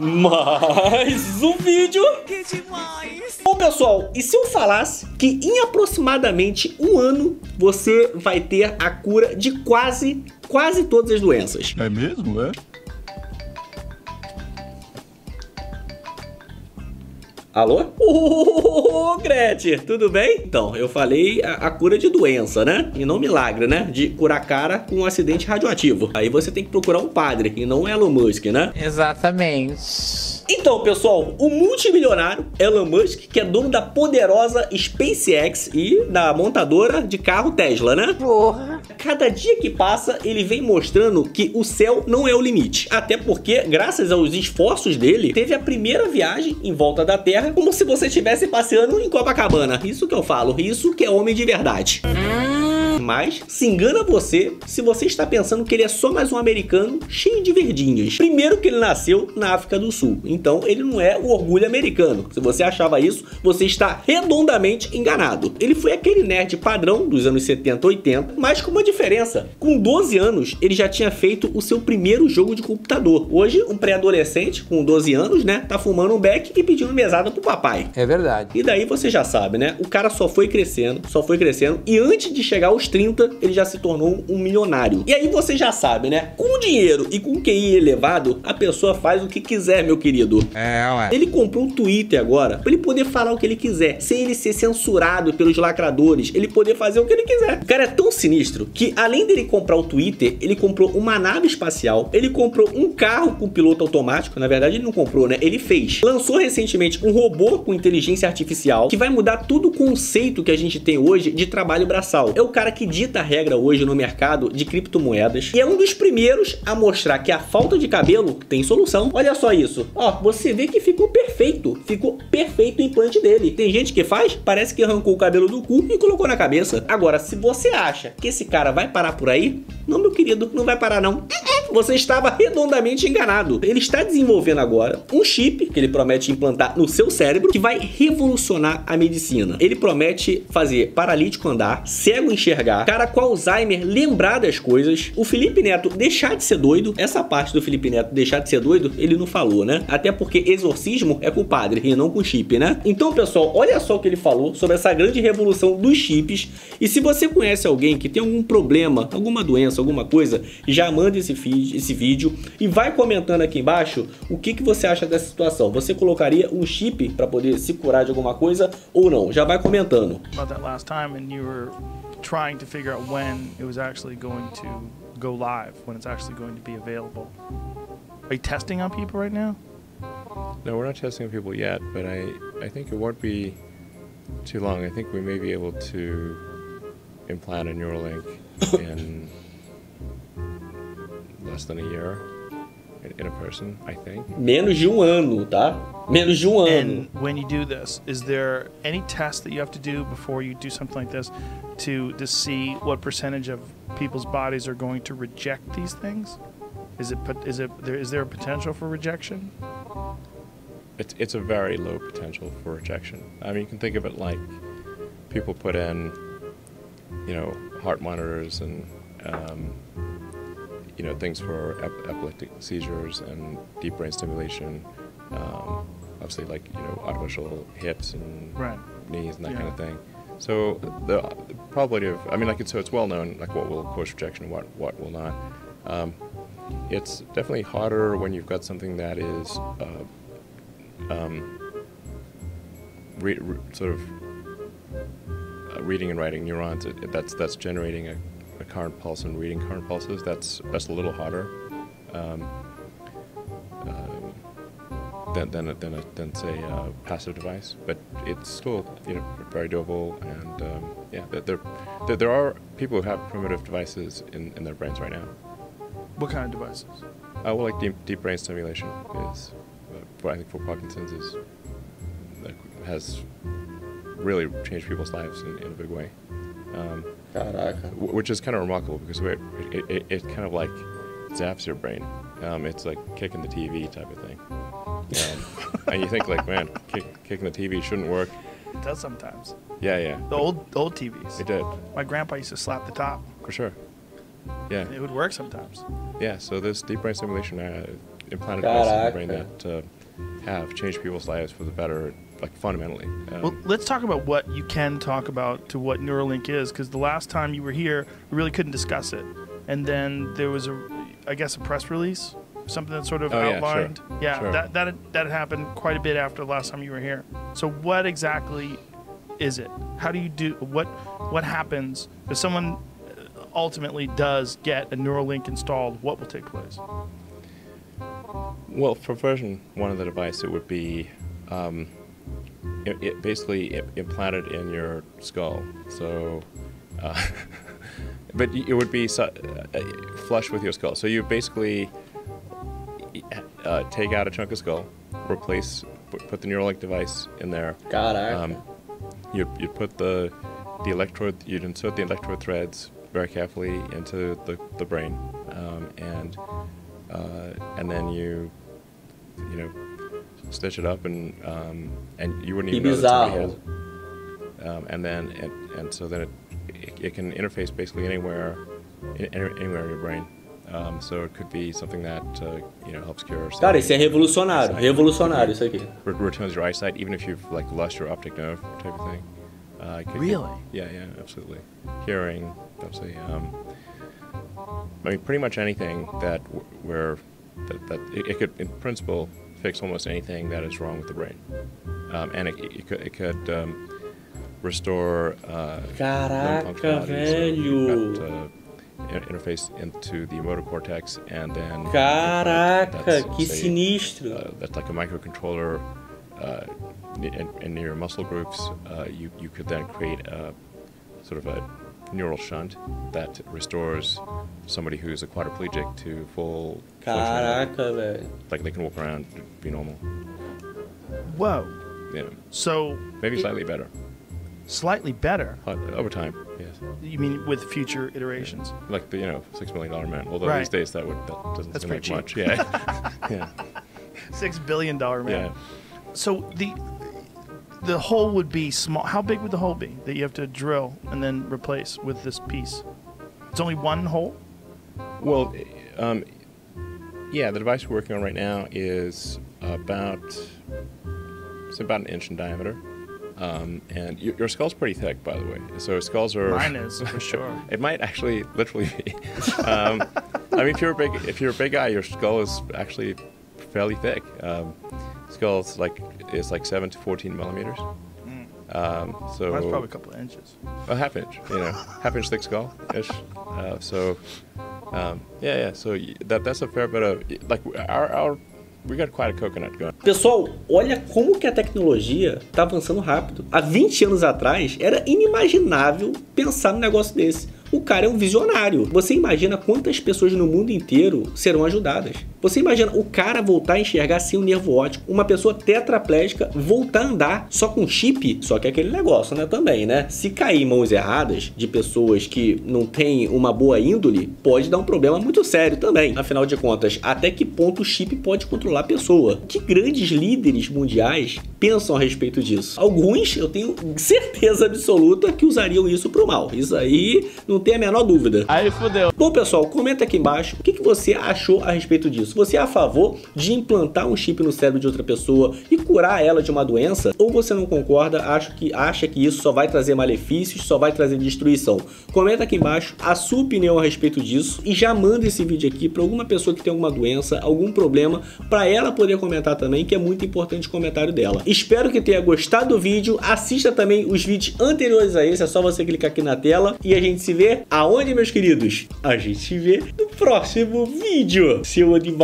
Mais um vídeo. Que demais! Bom, pessoal, e se eu falasse que em aproximadamente um ano você vai ter a cura de quase todas as doenças? É mesmo, é? Alô? Ô, Gretchen, tudo bem? Então, eu falei a cura de doença, né? E não milagre, né? De curar cara com um acidente radioativo. Aí você tem que procurar um padre, e não Elon Musk, né? Exatamente. Então, pessoal, o multimilionário Elon Musk, que é dono da poderosa SpaceX e da montadora de carro Tesla, né? Porra. Cada dia que passa, ele vem mostrando que o céu não é o limite. Até porque, graças aos esforços dele, teve a primeira viagem em volta da Terra, como se você estivesse passeando em Copacabana. Isso que eu falo, isso que é homem de verdade. Mas se engana você se você está pensando que ele é só mais um americano cheio de verdinhas. Primeiro que ele nasceu na África do Sul, então ele não é o orgulho americano. Se você achava isso, você está redondamente enganado. Ele foi aquele nerd padrão dos anos 70, 80, mas com uma diferença. Com 12 anos, ele já tinha feito o seu primeiro jogo de computador. Hoje, um pré-adolescente com 12 anos, né, tá fumando um beck e pedindo mesada pro papai. É verdade. E daí você já sabe, né? O cara só foi crescendo, e antes de chegar aos 30, ele já se tornou um milionário. E aí você já sabe, né? Com dinheiro e com QI elevado, a pessoa faz o que quiser, meu querido. Ué. Ele comprou um Twitter agora, pra ele poder falar o que ele quiser, sem ele ser censurado pelos lacradores, ele poder fazer o que ele quiser. O cara é tão sinistro que, além dele comprar o Twitter, ele comprou uma nave espacial, ele comprou um carro com piloto automático, na verdade ele não comprou, né? Ele fez. Lançou recentemente um robô com inteligência artificial, que vai mudar todo o conceito que a gente tem hoje de trabalho braçal. É o cara que dita a regra hoje no mercado de criptomoedas e é um dos primeiros a mostrar que a falta de cabelo tem solução. Olha só isso, ó, você vê que ficou perfeito o implante dele. Tem gente que faz, parece que arrancou o cabelo do cu e colocou na cabeça. Agora, se você acha que esse cara vai parar por aí, não, meu querido, não vai parar não. Você estava redondamente enganado. Ele está desenvolvendo agora um chip que ele promete implantar no seu cérebro que vai revolucionar a medicina. Ele promete fazer paralítico andar, cego enxergar, cara com Alzheimer lembrar das coisas, o Felipe Neto deixar de ser doido. Essa parte do Felipe Neto deixar de ser doido, ele não falou, né? Até porque exorcismo é com o padre e não com o chip, né? Então, pessoal, olha só o que ele falou sobre essa grande revolução dos chips. E se você conhece alguém que tem algum problema, alguma doença, alguma coisa, já manda esse vídeo e vai comentando aqui embaixo o que você acha dessa situação. Você colocaria um chip para poder se curar de alguma coisa ou não? Já vai comentando. Trying to figure out when it was actually going to go live, when it's actually going to be available. Are you testing on people right now? No, we're not testing on people yet, but I think it won't be too long. I think we may be able to implant a Neuralink in less than a year in a person, I think. Menos de um ano, tá? Menos de um ano. And when you do this, is there any test that you have to do before you do something like this to see what percentage of people's bodies are going to reject these things? Is there a potential for rejection? It's a very low potential for rejection. I mean, you can think of it like people put in, you know, heart monitors and you know, things for epileptic seizures and deep brain stimulation. Obviously, like, you know, artificial hips and knees and that kind of thing. So the probability of, I mean, like, so it's well known, like, what will cause rejection and what will not. It's definitely harder when you've got something that is sort of reading and writing neurons. That's generating a current pulse and reading current pulses. That's a little harder than say a passive device, but it's still, you know, very doable. And yeah, there are people who have primitive devices in their brains right now. What kind of devices? Well, like deep brain stimulation is, I think for Parkinson's has really changed people's lives in a big way. Which is kind of remarkable because it kind of like zaps your brain. It's like kicking the TV type of thing. And you think, like, man, kicking the TV shouldn't work. It does sometimes. Yeah. The old TVs. It did. My grandpa used to slap the top. For sure. Yeah. It would work sometimes. Yeah, so this deep brain stimulation implanted devices in the brain that have changed people's lives for the better, like fundamentally. Well, let's talk about what you can talk about to what Neuralink is, because the last time you were here, we really couldn't discuss it. And then there was I guess a press release, something that sort of outlined. Yeah, sure. That happened quite a bit after the last time you were here. So what exactly is it? How do you do, what happens if someone ultimately does get a Neuralink installed? What will take place? Well, for version 1 of the device, it would be basically implanted in your skull. So, but it would be flush with your skull. So you basically take out a chunk of skull, put the Neuralink device in there. You put the electrode. You'd insert the electrode threads very carefully into the brain, and then you stitch it up, and you wouldn't even know that somebody has. So then it can interface basically anywhere in your brain. So it could be something that helps cure. Cara, isso é revolucionário, revolucionário isso aqui. Returns your eyesight, even if you've like lost your optic nerve type of thing. Really? Yeah, absolutely. Hearing, obviously. I mean, pretty much anything that it could, in principle, fix almost anything that is wrong with the brain, and it could restore. Caraca, velho. Interface into the motor cortex, and then caraca, que sinistro. That's like a microcontroller in your muscle groups. You could then create a sort of a neural shunt that restores somebody who's a quadriplegic to full. Caraca, velho. Like they can walk around, be normal. Whoa. Yeah. So maybe slightly better. Slightly better? Over time, yes. You mean with future iterations? Yeah. Like the $6 million man. Although these days that doesn't seem like much. Yeah. Yeah. $6 billion man. Yeah. So the hole would be small. How big would the hole be that you have to drill and then replace with this piece? It's only one hole? Well, yeah. The device we're working on right now is about an inch in diameter. And your skull's pretty thick, by the way. So skulls are. Mine is for sure. It might actually literally be. I mean, if you're a big guy, your skull is actually fairly thick. Skull's is 7 to 14 millimeters. So that's probably a couple of inches. A half inch, half-inch thick skull ish. So that's a fair bit of we got quite a coconut going. Pessoal, olha como que a tecnologia está avançando rápido. Há 20 anos atrás, era inimaginável pensar num negócio desse. O cara é um visionário. Você imagina quantas pessoas no mundo inteiro serão ajudadas. Você imagina o cara voltar a enxergar sem um nervo óptico, uma pessoa tetraplégica voltar a andar só com chip, só que é aquele negócio, né, também, né? Se cair em mãos erradas de pessoas que não têm uma boa índole, pode dar um problema muito sério também. Afinal de contas, até que ponto o chip pode controlar a pessoa? Que grandes líderes mundiais pensam a respeito disso? Alguns, eu tenho certeza absoluta que usariam isso pro mal. Isso aí não tem a menor dúvida. Aí fodeu. Bom, pessoal, comenta aqui embaixo o que você achou a respeito disso. Você é a favor de implantar um chip no cérebro de outra pessoa e curar ela de uma doença? Ou você não concorda, acha que isso só vai trazer malefícios, só vai trazer destruição? Comenta aqui embaixo a sua opinião a respeito disso e já manda esse vídeo aqui para alguma pessoa que tem alguma doença, algum problema, para ela poder comentar também, que é muito importante o comentário dela. Espero que tenha gostado do vídeo. Assista também os vídeos anteriores a esse, é só você clicar aqui na tela e a gente se vê aonde, meus queridos? A gente se vê no próximo vídeo, seu animal.